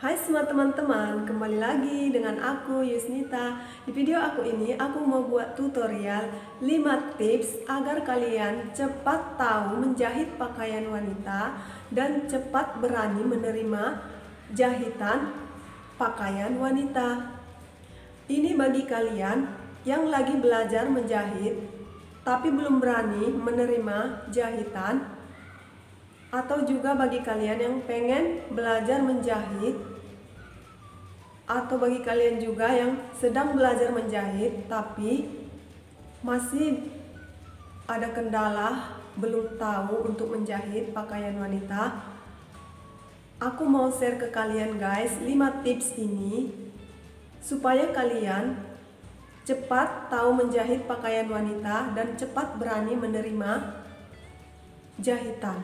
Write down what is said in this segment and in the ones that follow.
Hai semua teman-teman, kembali lagi dengan aku Yusnita. Di video aku ini aku mau buat tutorial 5 tips agar kalian cepat tahu menjahit pakaian wanita dan cepat berani menerima jahitan pakaian wanita. Ini bagi kalian yang lagi belajar menjahit tapi belum berani menerima jahitan, atau juga bagi kalian yang pengen belajar menjahit, atau bagi kalian juga yang sedang belajar menjahit tapi masih ada kendala, belum tahu untuk menjahit pakaian wanita. Aku mau share ke kalian guys 5 tips ini supaya kalian cepat tahu menjahit pakaian wanita dan cepat berani menerima jahitan.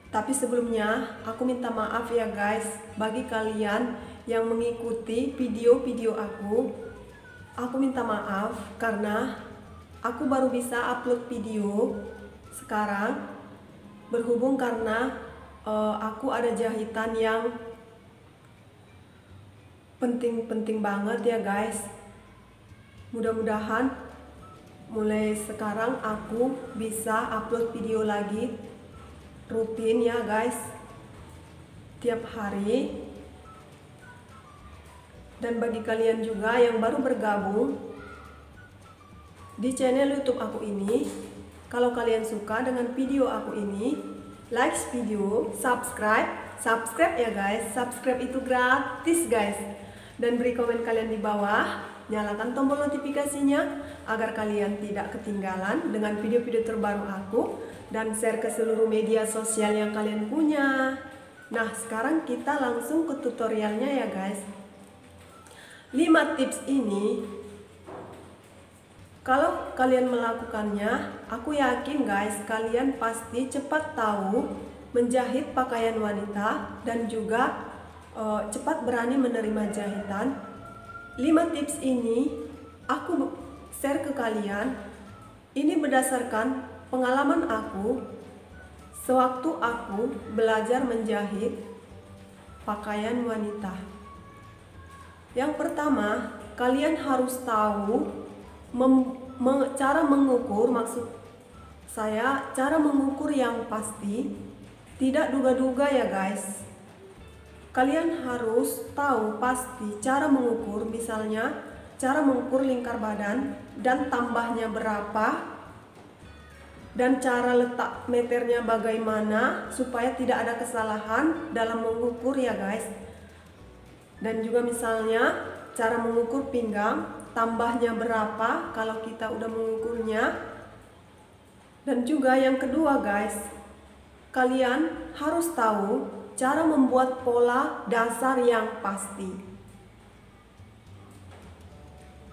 Tapi sebelumnya aku minta maaf ya guys bagi kalian yang mengikuti video-video aku minta maaf karena aku baru bisa upload video sekarang, berhubung karena aku ada jahitan yang penting banget ya guys. Mudah-mudahan mulai sekarang aku bisa upload video lagi rutin ya guys, tiap hari. Dan bagi kalian juga yang baru bergabung di channel YouTube aku ini, kalau kalian suka dengan video aku ini, like video, subscribe ya guys. Subscribe itu gratis guys. Dan beri komen kalian di bawah, nyalakan tombol notifikasinya agar kalian tidak ketinggalan dengan video-video terbaru aku, dan share ke seluruh media sosial yang kalian punya. Nah, sekarang kita langsung ke tutorialnya ya guys. 5 tips ini kalau kalian melakukannya, aku yakin guys kalian pasti cepat tahu menjahit pakaian wanita dan juga cepat berani menerima jahitan. 5 tips ini aku share ke kalian. Ini berdasarkan pengalaman aku sewaktu aku belajar menjahit pakaian wanita. Yang pertama, kalian harus tahu cara mengukur, maksud saya cara mengukur yang pasti, tidak duga-duga ya guys. Kalian harus tahu pasti cara mengukur, misalnya cara mengukur lingkar badan dan tambahnya berapa, dan cara letak meternya bagaimana supaya tidak ada kesalahan dalam mengukur ya guys. Dan juga misalnya cara mengukur pinggang, tambahnya berapa kalau kita udah mengukurnya. Dan juga yang kedua guys, kalian harus tahu cara membuat pola dasar yang pasti.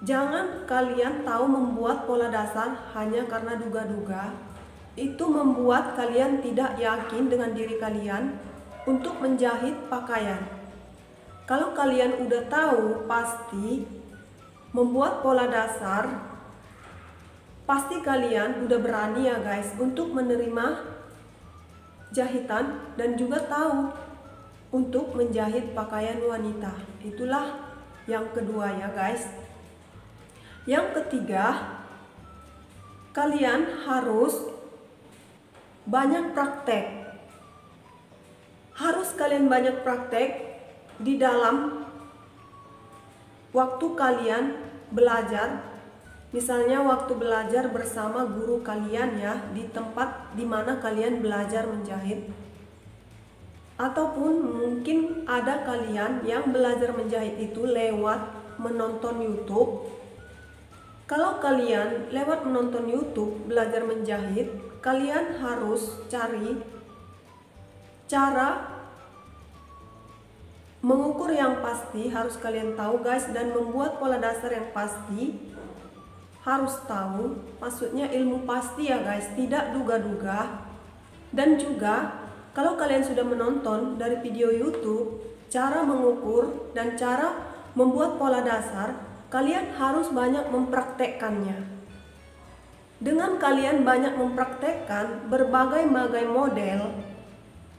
Jangan kalian tahu membuat pola dasar hanya karena duga-duga. Itu membuat kalian tidak yakin dengan diri kalian untuk menjahit pakaian. Kalau kalian udah tahu pasti membuat pola dasar, pasti kalian udah berani ya guys untuk menerima jahitan dan juga tahu untuk menjahit pakaian wanita. Itulah yang kedua ya guys. Yang ketiga, kalian harus banyak praktek. Harus kalian banyak praktek di dalam waktu kalian belajar. Misalnya waktu belajar bersama guru kalian ya, di tempat dimana kalian belajar menjahit. Ataupun mungkin ada kalian yang belajar menjahit itu lewat menonton YouTube. Kalau kalian lewat menonton YouTube belajar menjahit, kalian harus cari cara mengukur yang pasti, harus kalian tahu guys, dan membuat pola dasar yang pasti. Harus tahu, maksudnya ilmu pasti ya guys, tidak duga-duga. Dan juga kalau kalian sudah menonton dari video YouTube cara mengukur dan cara membuat pola dasar, kalian harus banyak mempraktekkannya. Dengan kalian banyak mempraktekkan berbagai model,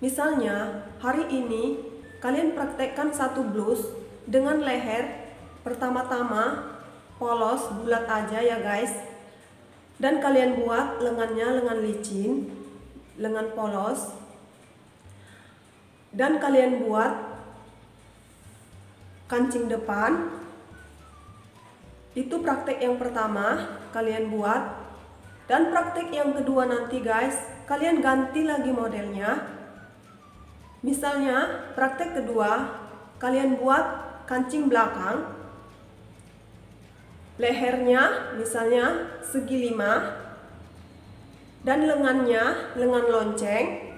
misalnya hari ini kalian praktekkan satu blus dengan leher pertama-tama polos bulat aja ya guys. Dan kalian buat lengannya lengan licin, lengan polos. Dan kalian buat kancing depan. Itu praktek yang pertama kalian buat. Dan praktek yang kedua nanti guys, kalian ganti lagi modelnya. Misalnya praktek kedua, kalian buat kancing belakang. Lehernya misalnya segi 5. Dan lengannya lengan lonceng.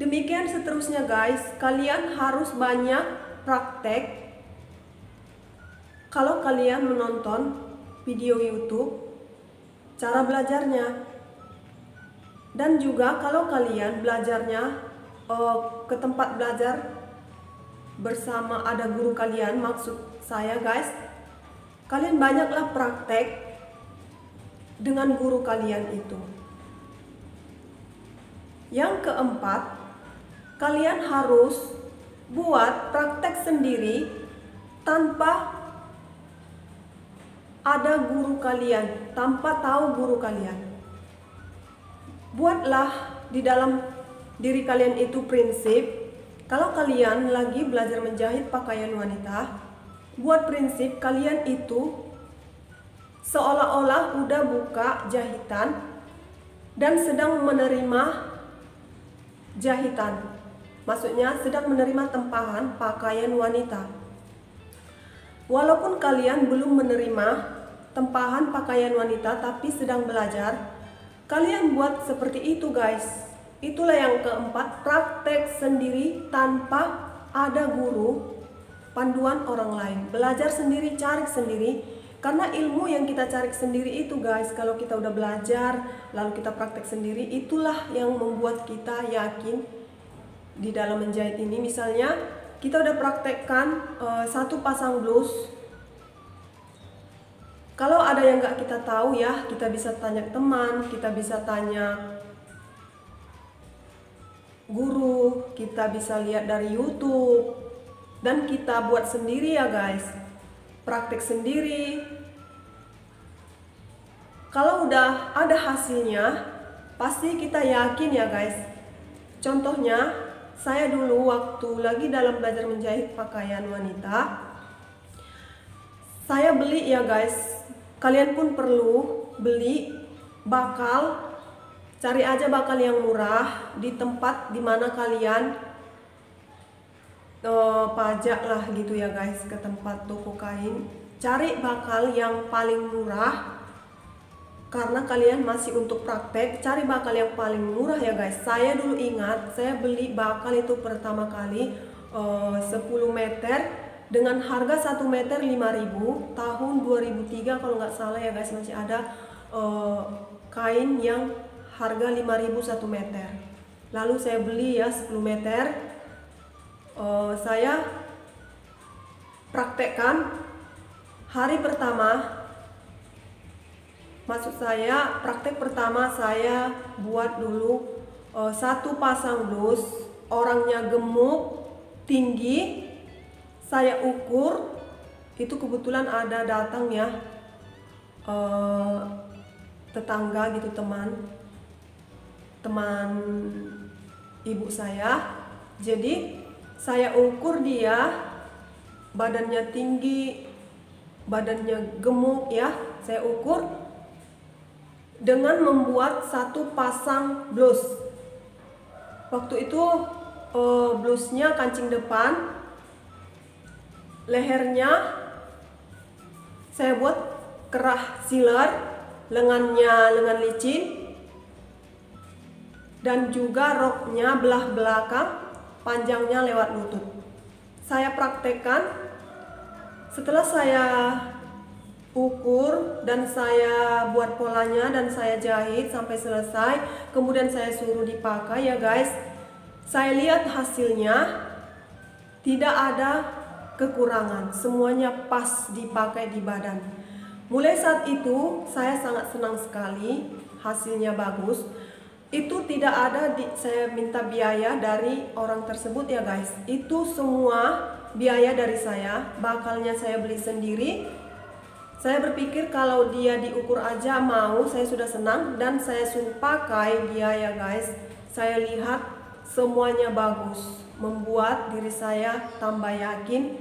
Demikian seterusnya guys, kalian harus banyak praktek. Kalau kalian menonton video YouTube, cara belajarnya. Dan juga kalau kalian belajarnya ke tempat belajar bersama ada guru kalian, maksud saya guys, kalian banyaklah praktek dengan guru kalian itu. Yang keempat, kalian harus buat praktek sendiri tanpa ada guru kalian, tanpa tahu guru kalian. Buatlah di dalam diri kalian itu prinsip. Kalau kalian lagi belajar menjahit pakaian wanita, buat prinsip kalian itu seolah-olah udah buka jahitan dan sedang menerima jahitan. Maksudnya sedang menerima tempahan pakaian wanita. Walaupun kalian belum menerima tempahan pakaian wanita tapi sedang belajar, kalian buat seperti itu guys. Itulah yang keempat, praktek sendiri tanpa ada guru, panduan orang lain. Belajar sendiri, cari sendiri. Karena ilmu yang kita cari sendiri itu guys, kalau kita udah belajar lalu kita praktek sendiri, itulah yang membuat kita yakin di dalam menjahit ini. Misalnya kita udah praktekkan satu pasang blus. Kalau ada yang nggak kita tahu ya, kita bisa tanya teman, kita bisa tanya guru, kita bisa lihat dari YouTube, dan kita buat sendiri ya guys. Praktek sendiri. Kalau udah ada hasilnya, pasti kita yakin ya guys. Contohnya, saya dulu waktu lagi dalam belajar menjahit pakaian wanita, saya beli ya guys. Kalian pun perlu beli bakal. Cari aja bakal yang murah di tempat dimana kalian pajak lah gitu ya guys, ke tempat toko kain. Cari bakal yang paling murah. Karena kalian masih untuk praktek, cari bakal yang paling murah ya guys. Saya dulu ingat, saya beli bakal itu pertama kali 10 meter dengan harga 1 meter 5.000 tahun 2003 kalau nggak salah ya guys. Masih ada kain yang harga 5.000 1 meter. Lalu saya beli ya 10 meter. Saya praktekkan hari pertama. Maksud saya praktek pertama saya buat dulu satu pasang blus, orangnya gemuk, tinggi. Saya ukur, itu kebetulan ada datang ya tetangga gitu, teman ibu saya. Jadi saya ukur dia, badannya tinggi, badannya gemuk ya. Saya ukur dengan membuat satu pasang blus. Waktu itu blusnya kancing depan, lehernya saya buat kerah siler, lengannya lengan licin, dan juga roknya belah belakang, panjangnya lewat lutut. Saya praktekkan. Setelah saya ukur dan saya buat polanya dan saya jahit sampai selesai, kemudian saya suruh dipakai ya guys. Saya lihat hasilnya tidak ada kekurangan, semuanya pas dipakai di badan. Mulai saat itu saya sangat senang sekali, hasilnya bagus. Itu tidak ada saya minta biaya dari orang tersebut ya guys. Itu semua biaya dari saya, bakalnya saya beli sendiri. Saya berpikir kalau dia diukur aja mau, saya sudah senang, dan saya suruh pakai dia ya guys. Saya lihat semuanya bagus, membuat diri saya tambah yakin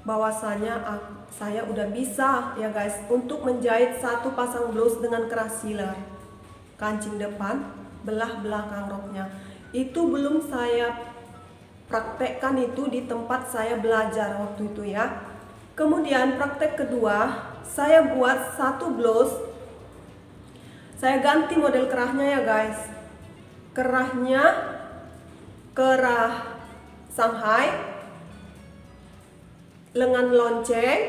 bahwasanya saya udah bisa ya guys untuk menjahit satu pasang blus dengan keras sealer. Kancing depan, belah belakang roknya. Itu belum saya praktekkan itu di tempat saya belajar waktu itu ya. Kemudian praktek kedua, saya buat satu blus. Saya ganti model kerahnya ya guys. Kerahnya kerah Shanghai, lengan lonceng,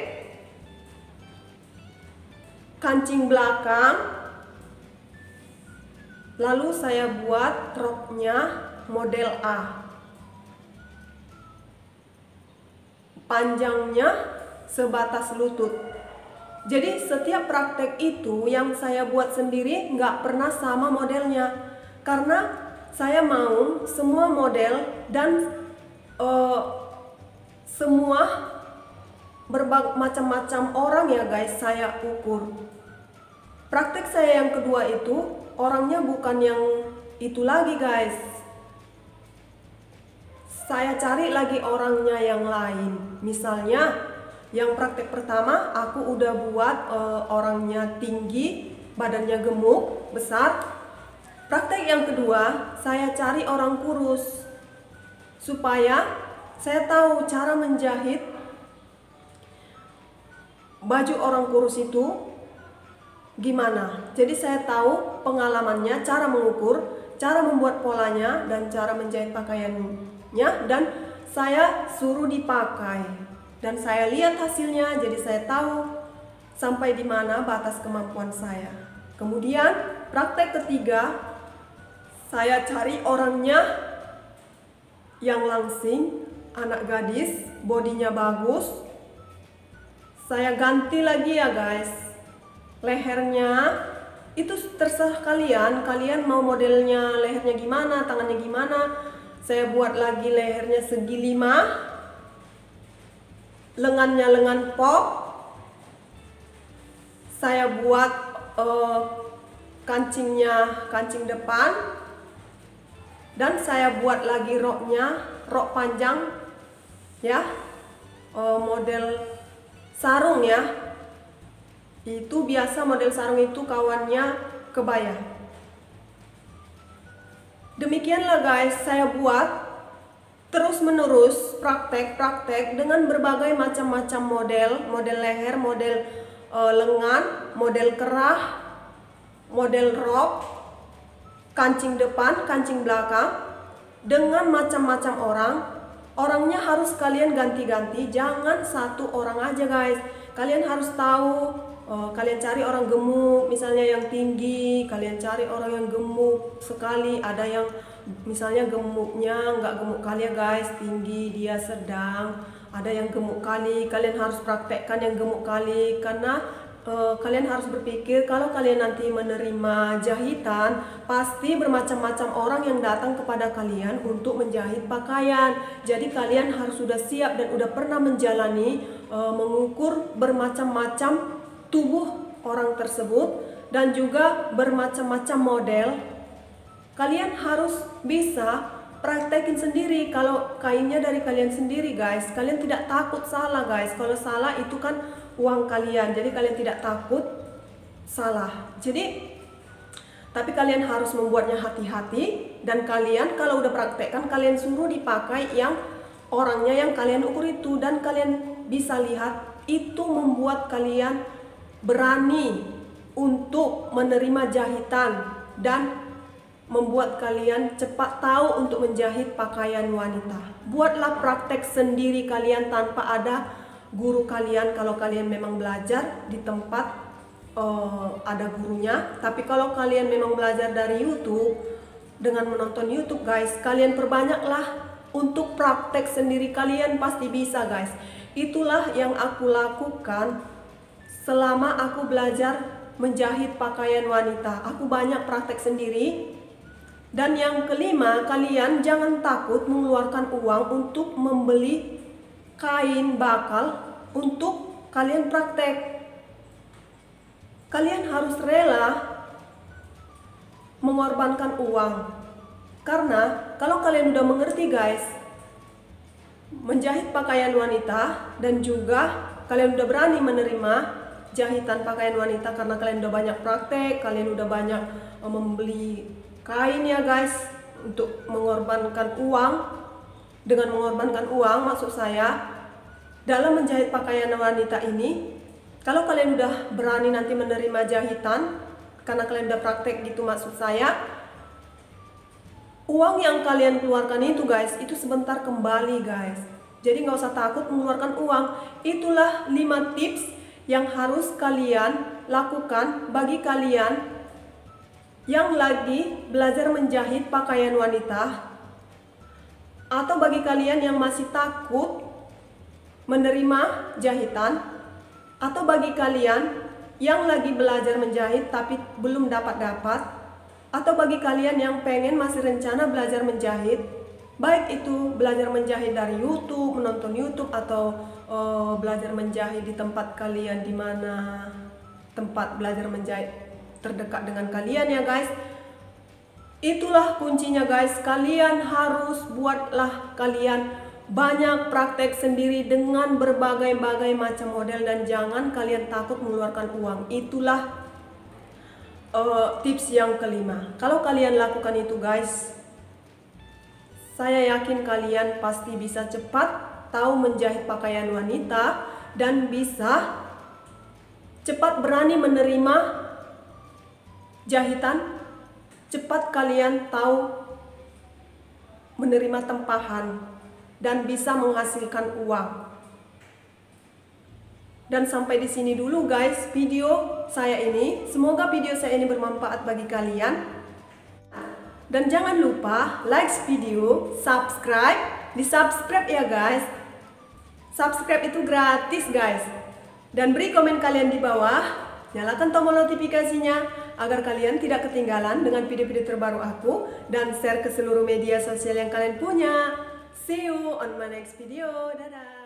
kancing belakang. Lalu saya buat roknya model A. Panjangnya sebatas lutut. Jadi setiap praktek itu yang saya buat sendiri nggak pernah sama modelnya. Karena saya mau semua model dan semua macam-macam orang ya guys saya ukur. Praktek saya yang kedua itu orangnya bukan yang itu lagi guys. Saya cari lagi orangnya yang lain. Misalnya yang praktek pertama aku udah buat orangnya tinggi, badannya gemuk, besar. Praktek yang kedua saya cari orang kurus supaya saya tahu cara menjahit baju orang kurus itu gimana. Jadi saya tahu pengalamannya, cara mengukur, cara membuat polanya, dan cara menjahit pakaiannya, dan saya suruh dipakai. Dan saya lihat hasilnya, jadi saya tahu sampai di mana batas kemampuan saya. Kemudian praktek ketiga, saya cari orangnya yang langsing, anak gadis, bodinya bagus. Saya ganti lagi ya guys. Lehernya itu terserah kalian. Kalian mau modelnya lehernya gimana, tangannya gimana. Saya buat lagi lehernya segi 5. Lengannya lengan pop. Saya buat kancingnya kancing depan. Dan saya buat lagi roknya, rok panjang ya, model sarung ya. Itu biasa model sarung itu kawannya kebaya. Demikianlah guys saya buat terus menerus praktek dengan berbagai macam-macam model leher, model lengan, model kerah, model rok, kancing depan, kancing belakang, dengan macam-macam orang. Orangnya harus kalian ganti-ganti, jangan satu orang aja guys. Kalian harus tahu, kalian cari orang gemuk misalnya yang tinggi, kalian cari orang yang gemuk sekali. Ada yang misalnya gemuknya nggak gemuk kali ya guys, tinggi, dia sedang. Ada yang gemuk kali, kalian harus praktekkan yang gemuk kali. Karena kalian harus berpikir kalau kalian nanti menerima jahitan, pasti bermacam-macam orang yang datang kepada kalian untuk menjahit pakaian. Jadi kalian harus sudah siap dan udah pernah menjalani mengukur bermacam-macam tubuh orang tersebut dan juga bermacam-macam model. Kalian harus bisa praktekin sendiri. Kalau kainnya dari kalian sendiri guys, kalian tidak takut salah guys. Kalau salah itu kan uang kalian, jadi kalian tidak takut salah. Tapi kalian harus membuatnya hati-hati. Dan kalian kalau udah praktekkan, kalian suruh dipakai yang orangnya yang kalian ukur itu. Dan kalian bisa lihat itu membuat kalian berani untuk menerima jahitan dan membuat kalian cepat tahu untuk menjahit pakaian wanita. Buatlah praktek sendiri kalian tanpa ada guru kalian. Kalau kalian memang belajar di tempat ada gurunya. Tapi kalau kalian memang belajar dari YouTube, dengan menonton YouTube guys, kalian perbanyaklah untuk praktek sendiri. Kalian pasti bisa guys. Itulah yang aku lakukan selama aku belajar menjahit pakaian wanita. Aku banyak praktek sendiri. Dan yang kelima, kalian jangan takut mengeluarkan uang untuk membeli kain bakal untuk kalian praktek. Kalian harus rela mengorbankan uang. Karena kalau kalian udah mengerti guys, menjahit pakaian wanita, dan juga kalian udah berani menerima jahitan pakaian wanita karena kalian udah banyak praktek, kalian udah banyak membeli kain ya guys, untuk mengorbankan uang. Dengan mengorbankan uang maksud saya dalam menjahit pakaian wanita ini, kalau kalian udah berani nanti menerima jahitan karena kalian udah praktek gitu, maksud saya uang yang kalian keluarkan itu guys, itu sebentar kembali guys. Jadi nggak usah takut mengeluarkan uang. Itulah 5 tips yang harus kalian lakukan bagi kalian yang lagi belajar menjahit pakaian wanita, atau bagi kalian yang masih takut menerima jahitan, atau bagi kalian yang lagi belajar menjahit tapi belum dapat, atau bagi kalian yang pengen masih rencana belajar menjahit, baik itu belajar menjahit dari YouTube, menonton YouTube, atau belajar menjahit di tempat kalian, di mana tempat belajar menjahit terdekat dengan kalian ya guys. Itulah kuncinya guys, kalian harus buatlah kalian banyak praktek sendiri dengan berbagai-bagai macam model, dan jangan kalian takut mengeluarkan uang. Itulah tips yang kelima. Kalau kalian lakukan itu guys, saya yakin kalian pasti bisa cepat tahu menjahit pakaian wanita dan bisa cepat berani menerima jahitan, cepat kalian tahu menerima tempahan dan bisa menghasilkan uang. Dan sampai di sini dulu guys video saya ini. Semoga video saya ini bermanfaat bagi kalian. Dan jangan lupa like video, subscribe, di-subscribe ya guys. Subscribe itu gratis guys. Dan beri komen kalian di bawah. Nyalakan tombol notifikasinya agar kalian tidak ketinggalan dengan video-video terbaru aku, dan share ke seluruh media sosial yang kalian punya. See you on my next video. Dadah.